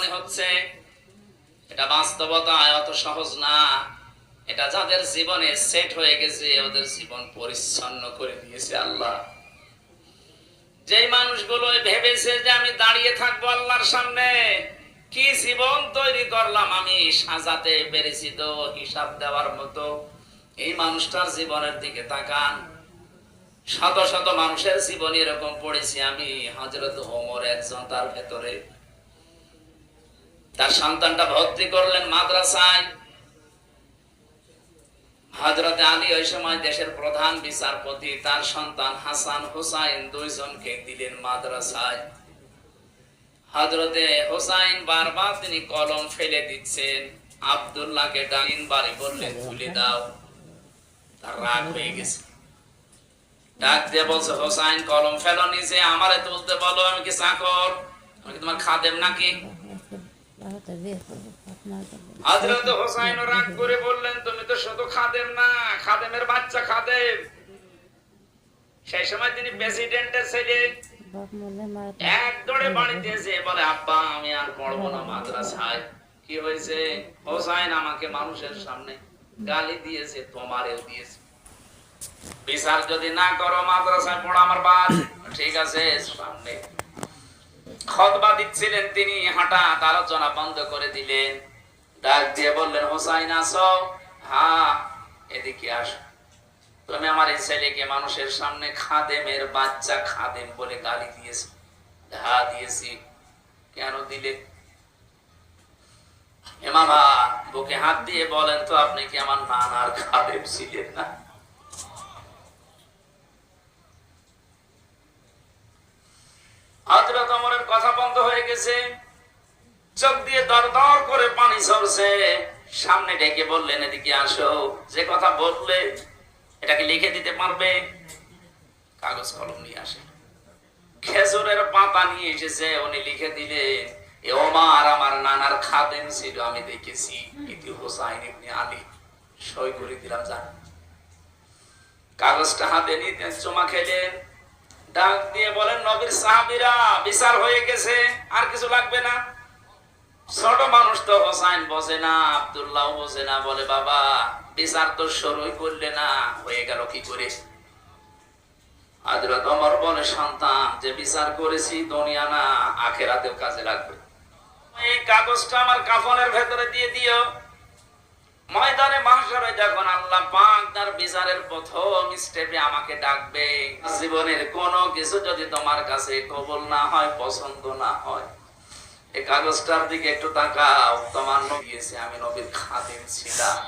মনে হচ্ছে, এটা বাস্তবতা অত সহজ না। এটা যাদের জীবনে সেট হয়ে গেছে, ওদের জীবন পরিচ্ছন্ন করে দিয়েছে আল্লাহ। যেই মানুষগুলো ভেবেছে যে আমি দাঁড়িয়ে থাকবো আল্লাহর সামনে, কি জীবন তৈরি করলাম আমি, সাজাতে পেরেছি তো হিসাব দেওয়ার মতো, এই মানুষটার জীবনের দিকে তাকান। শত শত মানুষের জীবন এরকম পড়েছি আমি। হযরত ওমর একজন, তার ভেতরে তার সন্তানটা ভর্তি করলেন মাদ্রাসায়। হযরত আলী ওই সময় দেশের প্রধান বিচারপতি, তার সন্তান হাসান হুসাইন দুইজনকে দিলেন মাদ্রাসায়। হযরতে হুসাইন বারবার তিনি কলম ফেলে দিচ্ছেন, আব্দুল্লাহকে ডাকিন বাড়ি বললেন তুলে দাও। তার রাগ হয়ে গেছে, ডাক দিয়ে বলছে, হুসাইন কলম ফেলো নিচে, আমারে তুলতে বলো, আমি কি চাকর, আমি কি তোমার খাদেম নাকি? হযরত হুসাইন রাগ করে বললেন, তুমি তো শুধু খাদেম না, খাদেমের বাচ্চা খাদেম। সেই সময় তিনি প্রেসিডেন্টের ছেলে। এক দৌড়ে বাড়িতে এসে বলে, আব্বা আমি আর পড়বো না মাদ্রাসায়। কি হয়েছে? হুসাইন আমাকে মানুষের সামনে গালি দিয়েছে, তোমারেও দিয়েছে। বিচার যদি না করো মাদ্রাসায় পড়া আমার বাদ। ঠিক আছে। সামনে খুতবা দিচ্ছিলেন তিনি, হঠাৎ আলোচনা বন্ধ করে দিলেন। ডাক দিয়ে বললেন, হুসাইন আসো? হ্যাঁ। এদিকে আসো। তুমি আমার এই ছেলেকে মানুষের সামনে খাদেমের বাচ্চা খাদেম বলে গালি দিয়েছে। হ্যাঁ দিয়েছি। কেন দিলে? মামা বুকে হাত দিয়ে বলেন তো, আপনি কি আমার নানার খাদেম ছিলেন না? হযরত ওমরের কথা বন্ধ হয়ে গেছে, চোখ দিয়ে দরদর করে পানি ঝরছে। সামনে ডেকে বললেন, এদিকে আসো। যে কথা বললে এটাকে লিখে দিতে পারবে? কাগজ কলম নিয়ে আসে। খেজুরের পাতা নিয়ে এসেছে, উনি লিখে দিলেন, ওমর আমার নানার খাদেম ছিল, আমি দেখেছি। ইতি হুসাইন ইবনে আলী। সই করে দিলাম। যা। কাগজটা হাতে নিতে চুমা খেলেন। ডাক দিয়ে বলেন, নবীর সাহাবীরা, বিচার হয়ে গেছে, আর কিছু লাগবে না। ছোট মানুষ তো হুসাইন বোঝে না, আব্দুল্লাহ বোঝে না, বলে বাবা বিচার তো শুরুই করলে না, হয়ে গেল কি করে? হযরত ওমর বলে, সন্তান যে বিচার করেছি দুনিয়া না আখিরাতেও কাজে লাগবে। এই কাগজটা আমার কাফনের ভেতরে দিয়ে দিও। ময়দানে মাহশরে যখন আল্লাহ পাক তার বিচারের প্রথম স্টেপে আমাকে ডাকবে, জীবনের কোনো কিছু যদি তোমার কাছে কবুল না হয়, পছন্দ না হয়, এই কাগজটার দিকে একটু তাকাও। তোমার নবী এসে আমি নবীর খাদেম ছিলাম,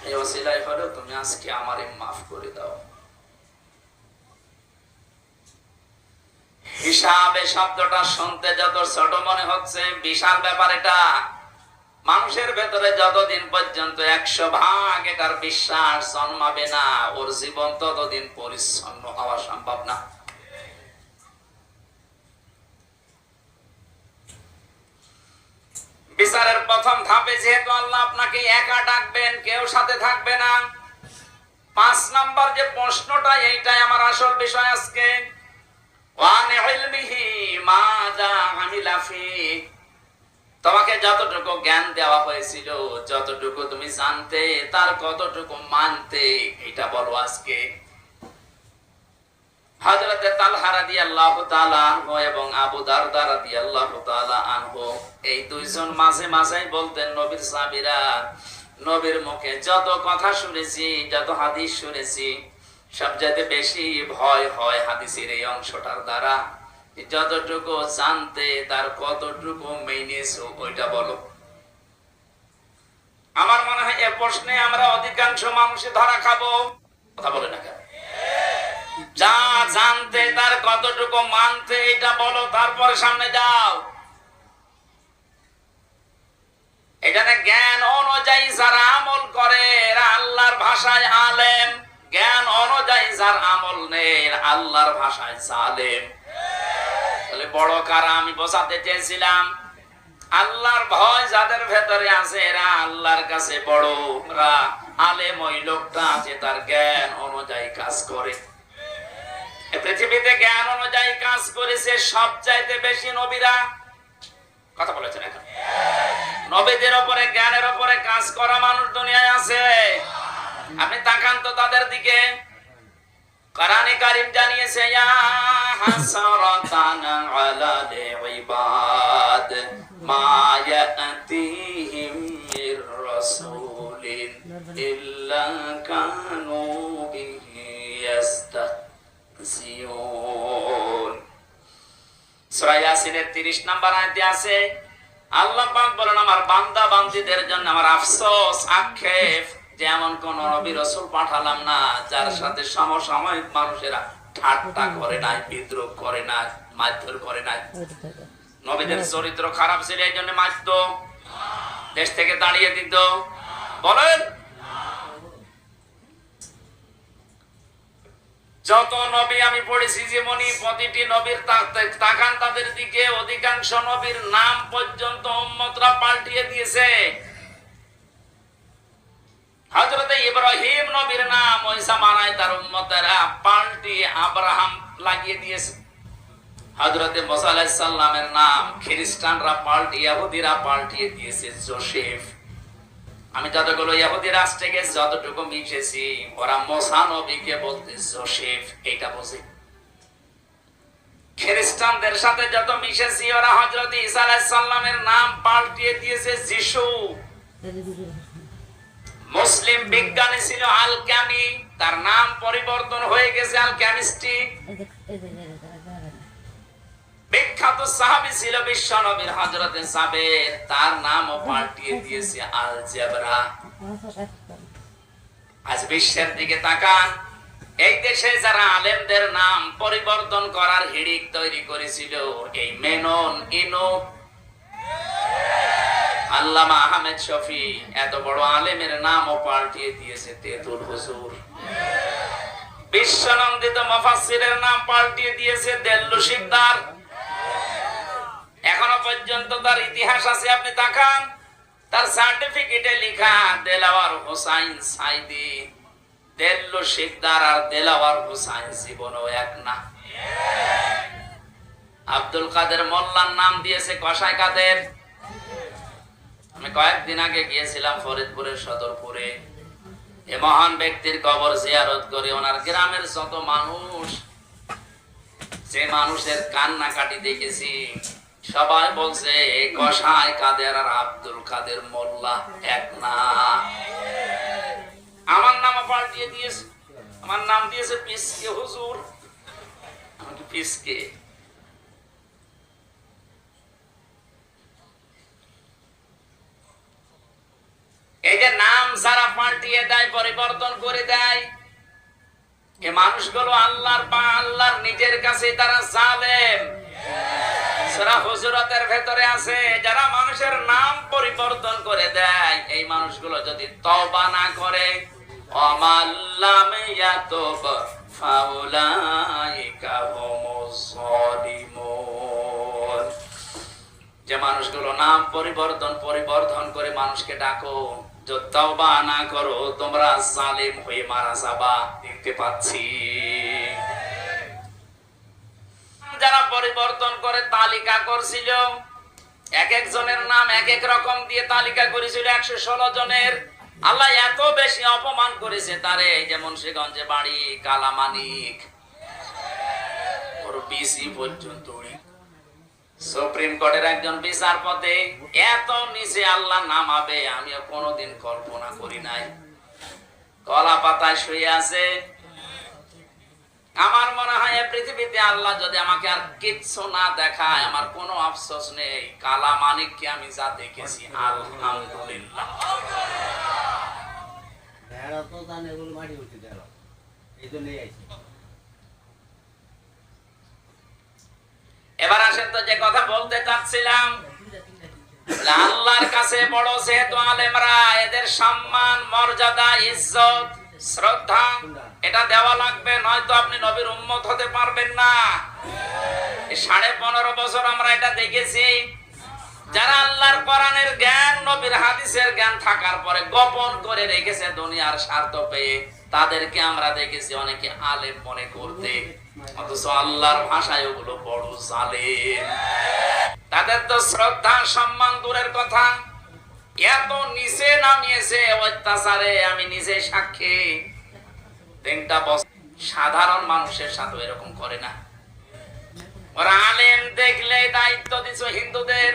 এই ওসিলায় হলেও তুমি আজকে আমারে মাফ করে দাও। হিসাবে শব্দটা শুনতে যত ছোট মনে হচ্ছে, বিশাল ব্যাপার এটা। মানুষের ভেতরে যতদিন পর্যন্ত 100% এটার বিশ্বাস জন্মাবে না, ওর জীবন ততদিন পরিচ্ছন্ন হওয়া সম্ভব না। বিচারের প্রথম ধাপে যেহেতু আল্লাহ আপনাকে একা ডাকবেন, কেউ সাথে থাকবে না। 5 নম্বর যে প্রশ্নটা, এইটাই আমার আসল বিষয় আজকে। তোমাকে যতটুকু জ্ঞান দেওয়া হয়েছিল, যতটুকু তুমি জানতে, তার কতটুকু মানতে, এটা বলো আজকে। হযরতে তালহা রাদিয়াল্লাহু তাআলা আনহু এবং আবু দারদা রাদিয়াল্লাহু তাআলা আনহু, এই দুইজন মাঝে মাঝেই বলতেন, নবীর সাহাবীরা, নবীর মুখে যত কথা শুনেছি, যত হাদিস শুনেছি, সবচেয়ে বেশি ভয় হয় হাদিসের এই অংশটার দ্বারা। যতটুকু জানতে, তার কতটুকু মেনেছো, ওইটা বলো। আমার মনে হয় এ প্রশ্নে আমরা অধিকাংশ মানুষে ধরা খাবো। কথা বলে না কেন? যা জানতে, তার কতটুকু মানতে, এটা বলো, তারপরে সামনে যাও। এখানে জ্ঞান অনুযায়ী যারা আমল করে, এরা আল্লাহর ভাষায় আলেম। জ্ঞান অনুযায়ী যার আমল নেই, আল্লাহর ভাষায় জালেম। তাহলে বড় কারা? আমি বোঝাতে চেয়েছিলাম, আল্লাহর ভয় যাদের ভেতরে আছে, এরা আল্লাহর কাছে বড়। আলেম ওই লোকটা আছে, তার জ্ঞান অনুযায়ী কাজ করে। পৃথিবীতে জ্ঞান অনুযায়ী কাজ করেছে সবচাইতে বেশি নবীরা। কাজ করা মানুষ দুনিয়ায় আছে? আপনি তাকান তো তাদের দিকে। কোরআনে কারীম জানিয়েছে, ইয়া হাসরাতান আলাল ইবাদ মা ইয়াতিহিম মির রাসূলিন ইল্লা কানু বিহি ইস্তাহজিউন। সূরা ইয়াসিনের 30 নম্বর আয়াতে আছে, আল্লাহ পাক বলেন, আমার বান্দা বান্দীদের জন্য আমার আফসোস, আক্ষেপ, যে এমন কোন নবী রাসূল পাঠালাম না যার সাথে সমসাময়িক মানুষেরা ঠাট্টা করে নাই, বিদ্রোহ করে নাই, মারধর করে নাই। নবীদের চরিত্র খারাপ ছিল, এই জন্য মারতো, দেশ থেকে তাড়িয়ে দিত। বলেন, যত নবী আমি পড়েছি যেমনি, প্রতিটি নবীর তাকান তাদের দিকে, অধিকাংশ নবীর নাম পর্যন্ত উম্মতরা পাল্টিয়ে দিয়েছে। হযরত ইব্রাহিম নবীর নাম ওই জামানায় তার উম্মতেরা পাল্টিয়ে আব্রাহাম লাগিয়ে দিয়েছে। হযরত মুসা আলাইহিস সালামের নাম খ্রিস্টানরা পাল্টিয়ে, ইহুদিরা পাল্টিয়ে দিয়েছে জোসেফ। আমি যতগুলো ইহুদি রাষ্ট্রে গেছি, যতটুকু মিশেছি, ওরা মুসা নবীকে বলতে জোসেফ, এটা বোঝে। খ্রিস্টানদের সাথে যত মিশেছি, ওরা হযরত ঈসা আলাইহিস সালামের নাম পাল্টিয়ে দিয়েছে যিশু। মুসলিম বিজ্ঞানী ছিল আল-কামি, তার নাম পরিবর্তন হয়ে গেছে আল-কেমিস্ট্রি। বিখ্যাত সাহাবী ছিল বিশ্ব নবীর হযরত সাবের, তার নামও পাল্টিয়ে দিয়েছে আল-জাবরা। আজ বিশ্বের দিকে তাকান, এই দেশে যারা আলেমদের নাম পরিবর্তন করার হিড়িক তৈরি করেছিল, এই মেনন, ইনুক, আল্লামা আহমেদ শফি, এত বড় আলেমের নামও পাল্টিয়ে দিয়েছে তেতুল হুজুর। বিশ্বনন্দিত মুফাসসিরের নাম পাল্টিয়ে দিয়েছে দেল্লু শিকদার। এখনো পর্যন্ত তার ইতিহাস আছে, আপনি তাকান, তার সার্টিফিকেটে লেখা দেলাওয়ার হোসাইন সাইদি। দেল্লু শিকদার আর দেলাওয়ার হোসাইন জীবনও এক না। আব্দুল কাদের মোল্লার নাম দিয়েছে কসাই কাদের। আমি কয়েকদিন আগে গিয়েছিলাম ফরিদপুরের সদরপুরে, এ মহান ব্যক্তির কবর জিয়ারত করে ওনার গ্রামের যত মানুষ, যে মানুষের কান্নাকাটি দেখেছি, সবাই বলছে কসাই কাদের আর আব্দুল কাদের মোল্লা এক না। আমার নাম পাল্টিয়ে দিয়েছে, আমার নাম দিয়েছে পিসকে হুজুর। আমি পিসকে, এই যে নাম যারা পাল্টিয়ে দেয়, পরিবর্তন করে দেয়, এই মানুষগুলো আল্লাহর নিজের কাছে তারা জালেম। সূরা হুজুরাতের ভেতরে আছে, যারা মানুষের নাম পরিবর্তন করে দেয়, এই মানুষগুলো যদি তওবা না করে, আমাল্লাম ইয়াতুব ফাউলাইকা হুমুজ জালিমুন। যে মানুষগুলো নাম পরিবর্তন করে মানুষকে ডাকো, যদি তওবা না করো, তোমরা জালিম হয়ে মারা যাবা। দেখতে পাচ্ছি যারা পরিবর্তন করে তালিকা করছিল, এক একজনের নাম এক এক রকম দিয়ে তালিকা করেছিল, 116 জনের। আল্লাহ এত বেশি অপমান করেছে তারে, যেমন মুন্সিগঞ্জে বাড়ি, কালামানিক, ওর পিসি পর্যন্ত। সুপ্রিম কোর্টের একজন বিচারপতি, এত নিচে আল্লাহ নামাবে আমিও কোনোদিন কল্পনা করি নাই। কলা পাতায় শুয়ে আছে। আমার মনে হয় পৃথিবীতে আল্লাহ যদি আমাকে আর কিচ্ছু না দেখায়, আমার কোনো আফসোস নেই। কালা মানিককে আমি যা দেখেছি, আলহামদুলিল্লাহ। এবার আসেন তো যে কথা বলতে চাচ্ছিলাম, আল্লাহর কাছে বড় যেহেতু আলেমরা, এদের সম্মান, মর্যাদা, ইজ্জত, শ্রদ্ধা এটা দেওয়া লাগবে, নয়তো আপনি নবীর উম্মত হতে পারবেন না। 15.5 বছর আমরা এটা দেখেছি। যারা আল্লাহর কোরআনের জ্ঞান, নবীর হাদিসের জ্ঞান থাকার পরে গোপন করে রেখেছে দুনিয়ার স্বার্থ পেয়ে, তাদেরকে আমরা দেখেছি অনেকে আলেম মনে করতে, অথচ আল্লাহর ভাষায় ওগুলো বড় জালেম। তাদের তো শ্রদ্ধা সম্মান দূরের কথা, এত নিচে না জমিয়েছে অত্যাচারে, আমি নিজে সাক্ষী। 3টা বছর সাধারণ মানুষের সাথে এরকম করে না। ওরা আলেম দেখলে দায়িত্ব দিছো হিন্দুদের,